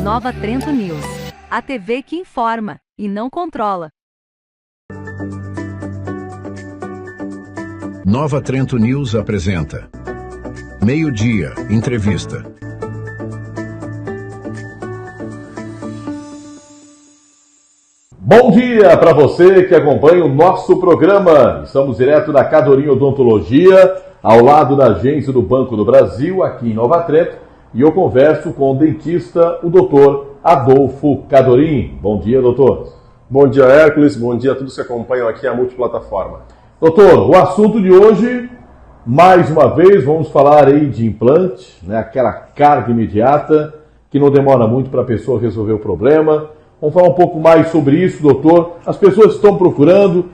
Nova Trento News. A TV que informa e não controla. Nova Trento News apresenta Meio-Dia, Entrevista. Bom dia para você que acompanha o nosso programa. Estamos direto da Cadorim Odontologia, ao lado da agência do Banco do Brasil, aqui em Nova Trento, e eu converso com o dentista, o doutor Adolfo Cadorim. Bom dia, doutor. Bom dia, Hércules. Bom dia a todos que acompanham aqui a multiplataforma. Doutor, o assunto de hoje, mais uma vez, vamos falar aí de implante, né? Aquela carga imediata, que não demora muito para a pessoa resolver o problema. Vamos falar um pouco mais sobre isso, doutor. As pessoas estão procurando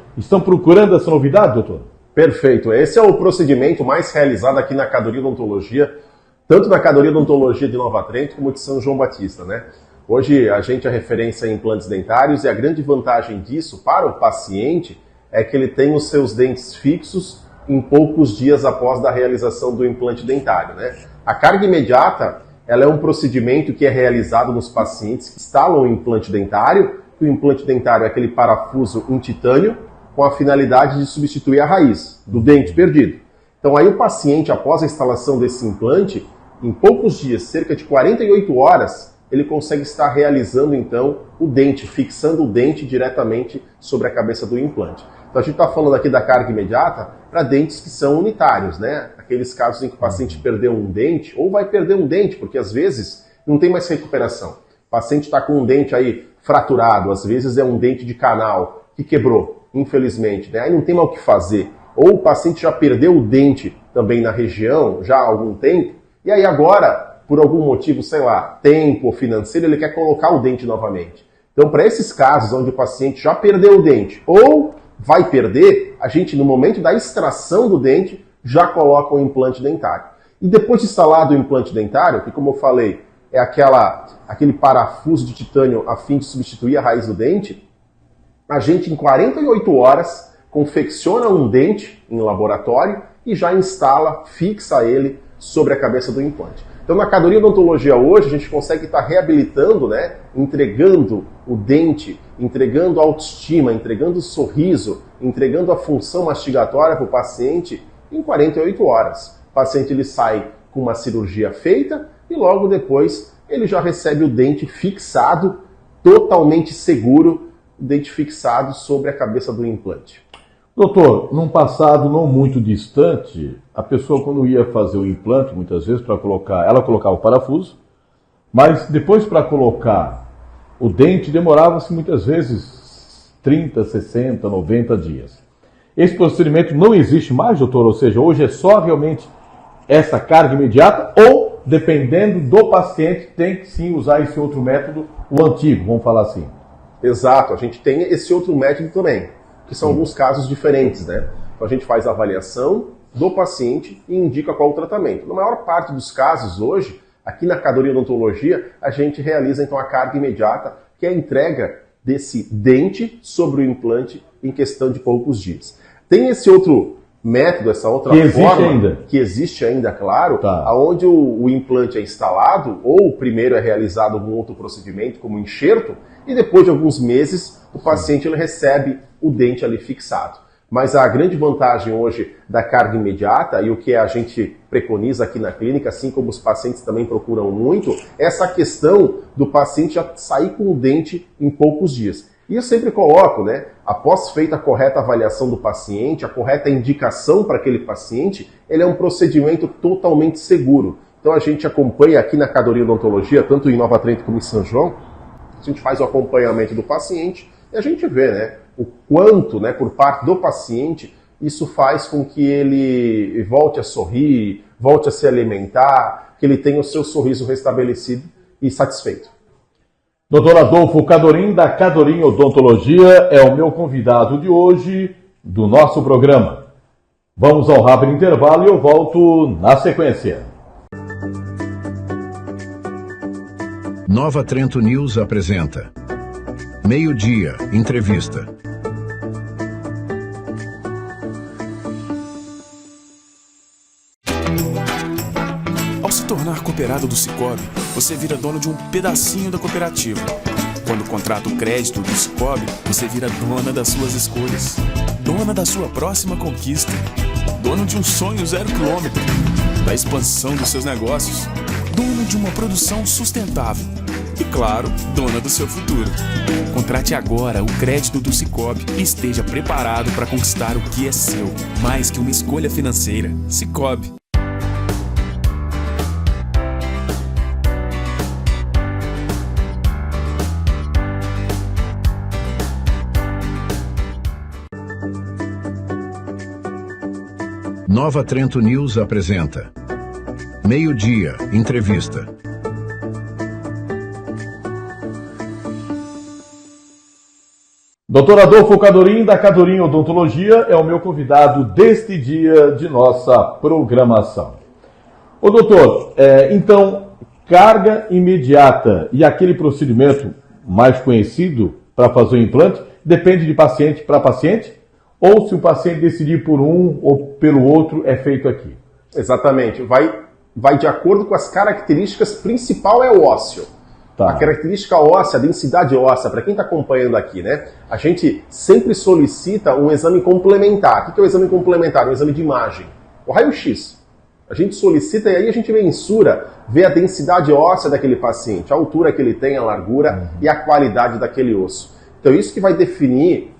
essa novidade, doutor? Perfeito. Esse é o procedimento mais realizado aqui na Cadorim Odontologia, tanto na Cadorim Odontologia de Nova Trento como de São João Batista, né? Hoje a gente é referência em implantes dentários e a grande vantagem disso para o paciente é que ele tem os seus dentes fixos em poucos dias após da realização do implante dentário, né? A carga imediata, ela é um procedimento que é realizado nos pacientes que instalam o implante dentário. O implante dentário é aquele parafuso em titânio com a finalidade de substituir a raiz do dente perdido. Então aí o paciente, após a instalação desse implante, em poucos dias, cerca de 48 horas, ele consegue estar realizando então o dente, fixando o dente diretamente sobre a cabeça do implante. Então a gente está falando aqui da carga imediata para dentes que são unitários, né? Aqueles casos em que o paciente perdeu um dente, ou vai perder um dente, porque às vezes não tem mais recuperação. O paciente está com um dente aí fraturado, às vezes é um dente de canal que quebrou, infelizmente, né? Aí não tem mais o que fazer. Ou o paciente já perdeu o dente também na região, já há algum tempo, e aí agora, por algum motivo, sei lá, tempo ou financeiro, ele quer colocar o dente novamente. Então, para esses casos onde o paciente já perdeu o dente, ou vai perder, a gente, no momento da extração do dente, já coloca o implante dentário. E depois de instalado o implante dentário, que como eu falei, é aquele parafuso de titânio a fim de substituir a raiz do dente, a gente em 48 horas confecciona um dente em laboratório e já instala, fixa ele sobre a cabeça do implante. Então na Cadorim Odontologia hoje a gente consegue estar reabilitando, né, entregando o dente, entregando a autoestima, entregando o sorriso, entregando a função mastigatória para o paciente em 48 horas. O paciente ele sai com uma cirurgia feita e logo depois ele já recebe o dente fixado, totalmente seguro, o dente fixado sobre a cabeça do implante. Doutor, num passado não muito distante, a pessoa quando ia fazer o implante, muitas vezes, ela colocava o parafuso, mas depois para colocar o dente demorava-se muitas vezes 30, 60, 90 dias. Esse procedimento não existe mais, doutor? Ou seja, hoje é só realmente essa carga imediata ou, dependendo do paciente, tem que sim usar esse outro método, o antigo, vamos falar assim. Exato, a gente tem esse outro método também, que são alguns casos diferentes, né? Então a gente faz a avaliação do paciente e indica qual o tratamento. Na maior parte dos casos hoje, aqui na Cadorim Odontologia, a gente realiza então a carga imediata, que é a entrega desse dente sobre o implante em questão de poucos dias. Tem esse outro método, essa outra forma, que existe ainda, claro, onde o implante é instalado, ou primeiro é realizado algum outro procedimento, como enxerto, e depois de alguns meses o paciente ele recebe o dente ali fixado. Mas a grande vantagem hoje da carga imediata, e o que a gente preconiza aqui na clínica, assim como os pacientes também procuram muito, é essa questão do paciente já sair com o dente em poucos dias. E eu sempre coloco, né, após feita a correta avaliação do paciente, a correta indicação para aquele paciente, ele é um procedimento totalmente seguro. Então a gente acompanha aqui na Cadorim Odontologia, tanto em Nova Trento como em São João, a gente faz o acompanhamento do paciente e a gente vê, né, o quanto, né, por parte do paciente, isso faz com que ele volte a sorrir, volte a se alimentar, que ele tenha o seu sorriso restabelecido e satisfeito. Doutor Adolfo Cadorim, da Cadorim Odontologia, é o meu convidado de hoje do nosso programa. Vamos ao rápido intervalo e eu volto na sequência. Nova Trento News apresenta Meio-Dia, Entrevista. tornar cooperado do Sicoob, você vira dono de um pedacinho da cooperativa. Quando contrata o crédito do Sicoob, você vira dona das suas escolhas, dona da sua próxima conquista, dono de um sonho 0 km, da expansão dos seus negócios, dono de uma produção sustentável e, claro, dona do seu futuro. Contrate agora o crédito do Sicoob e esteja preparado para conquistar o que é seu. Mais que uma escolha financeira, Sicoob. Nova Trento News apresenta Meio-Dia, Entrevista. Dr. Adolfo Cadorim, da Cadorim Odontologia, é o meu convidado deste dia de nossa programação. Ô doutor, então, carga imediata e aquele procedimento mais conhecido para fazer o implante, depende de paciente para paciente? Ou se o paciente decidir por um ou pelo outro, é feito aqui? Exatamente. Vai de acordo com as características, principal é o ósseo. Tá. A característica óssea, a densidade óssea, para quem está acompanhando aqui, né? A gente sempre solicita um exame complementar. O que é o exame complementar? Um exame de imagem. O raio-x. A gente solicita e aí a gente mensura, vê a densidade óssea daquele paciente, a altura que ele tem, a largura e a qualidade daquele osso. Então isso que vai definir,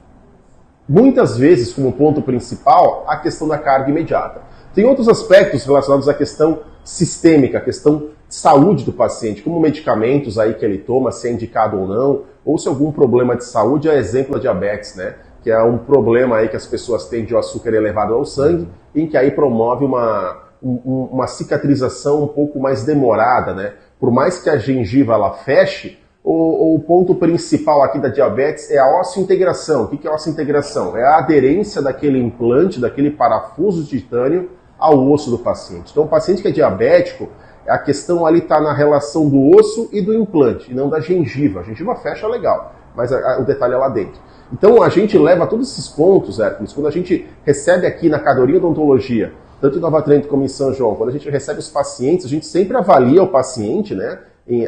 muitas vezes, como ponto principal, a questão da carga imediata. Tem outros aspectos relacionados à questão sistêmica, a questão de saúde do paciente, como medicamentos aí que ele toma, se é indicado ou não, ou se algum problema de saúde, é exemplo a diabetes, né? Que é um problema aí que as pessoas têm de açúcar elevado ao sangue, em que aí promove uma cicatrização um pouco mais demorada, né? Por mais que a gengiva ela feche, o ponto principal aqui da diabetes é a osseointegração. O que é a osseointegração? É a aderência daquele implante, daquele parafuso de titânio ao osso do paciente. Então, o paciente que é diabético, a questão ali está na relação do osso e do implante, e não da gengiva. A gengiva fecha legal, mas o detalhe é lá dentro. Então, a gente leva todos esses pontos, Hércules, quando a gente recebe aqui na Cadorim Odontologia, tanto em Nova Trento como em São João, quando a gente recebe os pacientes, a gente sempre avalia o paciente, né?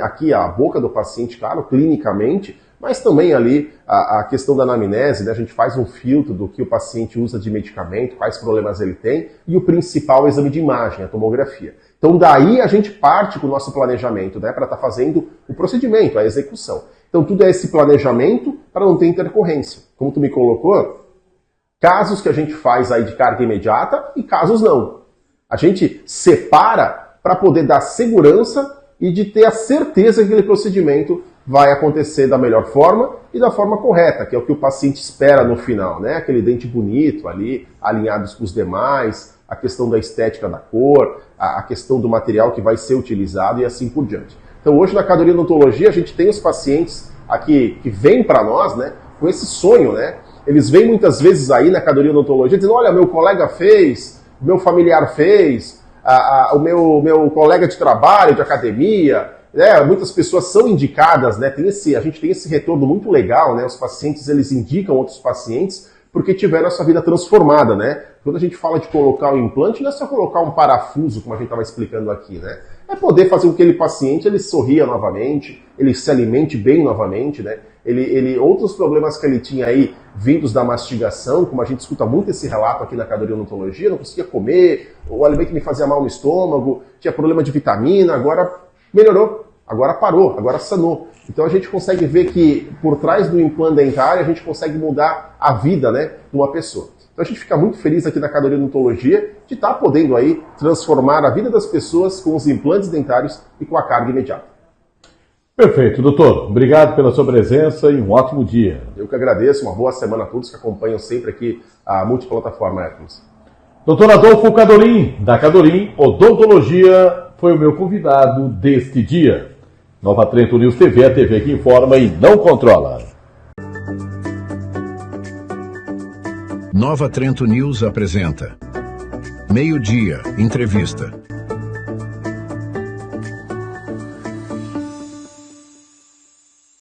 Aqui a boca do paciente, claro, clinicamente, mas também ali a questão da anamnese, né? A gente faz um filtro do que o paciente usa de medicamento, quais problemas ele tem, e o principal é o exame de imagem, a tomografia. Então daí a gente parte com o nosso planejamento, né? Para estar fazendo o procedimento, a execução. Então tudo é esse planejamento para não ter intercorrência. Como tu me colocou, casos que a gente faz aí de carga imediata e casos não. A gente separa para poder dar segurança e de ter a certeza que aquele procedimento vai acontecer da melhor forma e da forma correta, que é o que o paciente espera no final, né? Aquele dente bonito ali, alinhados com os demais, a questão da estética da cor, a questão do material que vai ser utilizado e assim por diante. Então hoje na Cadorim Odontologia a gente tem os pacientes aqui que vêm para nós, né, com esse sonho, né? Eles vêm muitas vezes aí na Cadorim Odontologia dizendo, olha, meu colega fez, meu familiar fez, o meu colega de trabalho, de academia, né? Muitas pessoas são indicadas, né? A gente tem esse retorno muito legal, né? Os pacientes, eles indicam outros pacientes porque tiveram a sua vida transformada, né? Quando a gente fala de colocar um implante, não é só colocar um parafuso, como a gente estava explicando aqui, né? É poder fazer com que aquele paciente ele sorria novamente, ele se alimente bem novamente, né? Outros problemas que ele tinha aí, vindos da mastigação, como a gente escuta muito esse relato aqui na Cadorim Odontologia, não conseguia comer, o alimento me fazia mal no estômago, tinha problema de vitamina, agora melhorou, agora parou, agora sanou. Então a gente consegue ver que por trás do implante dentário a gente consegue mudar a vida, né, de uma pessoa. Então a gente fica muito feliz aqui na Cadorim Odontologia de estar podendo aí transformar a vida das pessoas com os implantes dentários e com a carga imediata. Perfeito, doutor. Obrigado pela sua presença e um ótimo dia. Eu que agradeço, uma boa semana a todos que acompanham sempre aqui a multiplataforma Hércules. Doutor Adolfo Cadorim, da Cadorim Odontologia, foi o meu convidado deste dia. Nova Trento News TV, a TV que informa e não controla. Nova Trento News apresenta Meio-Dia, Entrevista.